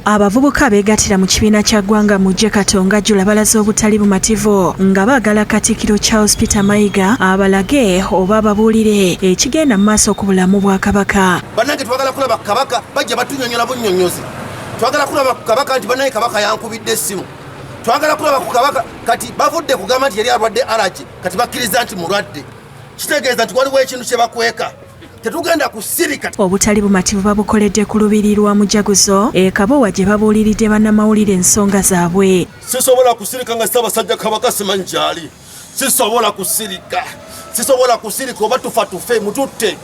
Abavubuka beegattira mu kibiina kya ggwanga mujje Katonga jjula balaze obutali bumativu nga baagala Katikkiro Charles Peter Mayiga abalage oba ababuulire ekigenda mu maaso ku bulamu bwa Kabaka. Bannange twagala kulaba Kabaka bajja batunyonyola bunnyonnyozi. Twagala kulaba ku Kabaka nti bannange Kabaka yankubidde essimu. Twagala kulaba ku Kabaka kati bavudde kugamba nti yali alwadde alagi kati bakkiriza nti mulwadde. Kitegeeza nti waliwo ekintu kye bakweka. Tetugenda kusirika. Obutali bumativu babukoledde ku lubiri lwa Mujaguzo Kabowa gye babuuliridde bannamawulire ensonga zaabwe. Sisobola kusirika nga Ssaabasajja Kabaka simanyi gy'ali. Sisobola kusirika oba tufa tufe mututte.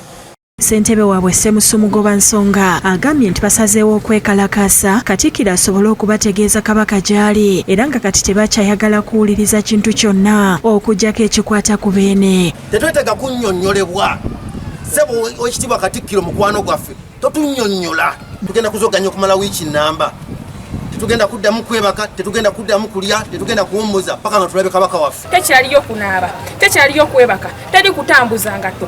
Ssentebe waabwe Ssemusumugoba Nsonga agambye nti basazeewo okwekalakaasa Katikkiro asobole okubategeeza Kabaka gy'ali era nga kati tebakyayagala kuwuliriza kintu kyonna okuggyako ekikwata ku beene. Tetwetaaga kunnyonnyolebwa. Sebo ekitibwa Katikkiro mukwano gwaffe totunnyonnyola. Tugenda kuzoganya okumala wiiki nnamba. Tetugenda kuddamu kwebaka, tetugenda kuddamu kulya, tetugenda kuwummuza paka nga tulabe Kabaka waffe. Tekyaliyo kunaaba, tekyaliyo kwebaka, teri kutambuza ngatto.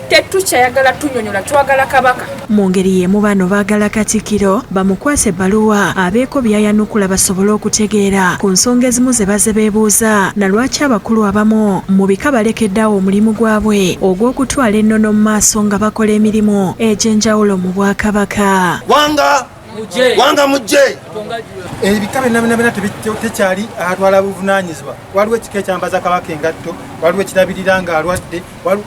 Tetukyayagala tunyonyola, twagala Kabaka. Mu ngeri y'emu bano baagala Katikkiro bamukwase ebbaluwa abeeko byayanukula basobole okutegeera ku nsonga ezimu ze baze beebuuza na lwaki abakulu abamu mu bika balekeddeawo omulimu gwabwe ogw'okutwala ennono mu maaso nga bakola emirimu egy'enjawulo mu Bwakabaka. Wanga mujje! Ebika byonna tekyali atwala buvunaanyizibwa. Waliwo ekika ekyambaza Kabaka engatto, waliwo ekirabirira ng'alwadde,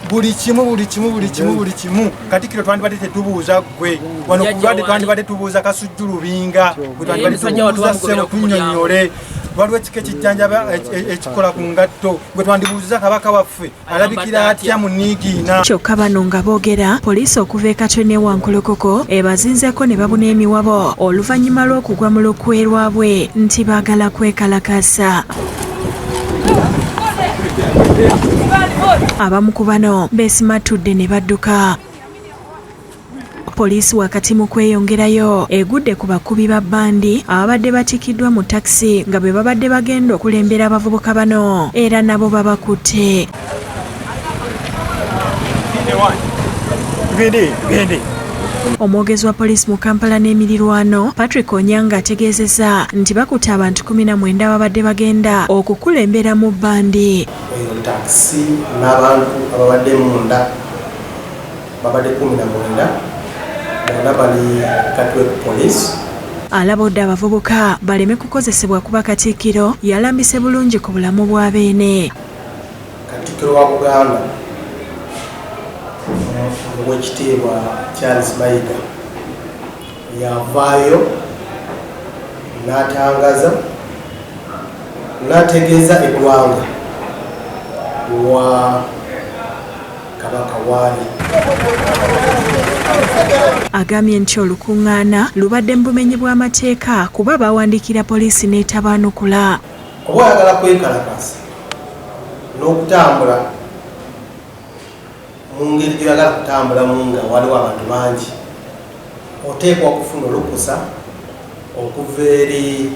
buli kimu. Katikkiro twandibadde tetubuuza ggwe. Wano ku lwadde twandibadde tubuuza Kasujju Lubinga, gwe twandibadde tubuuza Ssebo tunnyonnyole. Waliwo ekika ekijjanjaba ekikola ku ngatto, gwe twandibuuza Kabaka waffe alabikira atya mu Niigiina. Kyokka bano nga boogera, poliisi okuva e Katwe ne Wankolokoko ebazinzeeko ne babuna emiwabo oluvannyuma lw'okugwa mu lukwe lwabwe nti baagala kwekalakaasa. Abamu ku bano beesimatudde ne badduka. Poliisi wakati mu kweyongerayo egudde ku bakubi ba bbandi ababadde batikiddwa mu takisi nga bwe babadde bagenda okulembera abavubuka bano era nabo babakutte. Omwogezi wa poliisi mu Kampala n'emirirwano Patrick Onyanga ategeezezza nti bakutte abantu 19 ababadde bagenda okukulembera mu bbandi. Takisi n'abantu ababadde munda babadde 19 bali Katwe poliisi. Alabodde abavubuka baleme kukozesebwa kuba Katikkiro yalambise bulungi ku bulamu bwa beene. Katikkiro wa Buganda Oweekitiibwa Charles Mayiga yavaayo n'atangaza n'ategeeza eggwanga wa Kabaka waali. Agambye nti olukuŋŋaana lubadde mu bumenyi bw'amateeka kuba bawandiikira poliisi n'etabaanukula. Oba oyagala kwekalakaasa n'okutambula mu ngeri gy'oyagala kutambulamu nga waliwo abantu bangi, oteekwa okufuna olukusa okuva eri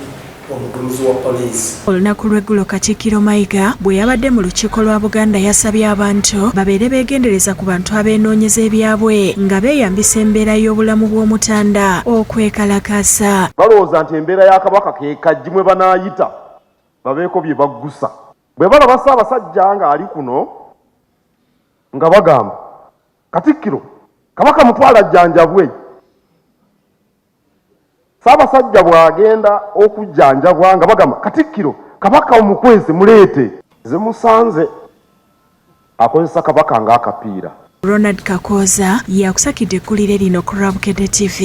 omuduumizi wa poliisi. Olunaku lw'eggulo Katikkiro Mayiga bwe yabadde mu lukiiko lwa Buganda yasabye abantu babeere beegendereza ku bantu abeenoonyeza ebyabwe nga beeyambisa embeera y'obulamu bw'omutanda okwekalakaasa. Balowooza nti embeera ya Kabaka ke kajji mwe banaayita babeeko bye baggusa. Bwe balaba Ssaabasajja ng'ali kuno nga bagamba Katikkiro Kabaka mutwala ajjanjabwe. Ssaabasajja bw'agenda okujjanjabwa nga bagamba Katikkiro Kabaka omukwese muleete. Ze musanze akozesa Kabaka ng'akapiira. Ronald Kakooza yakusakidde eggulire lino ku Rabukedde TV.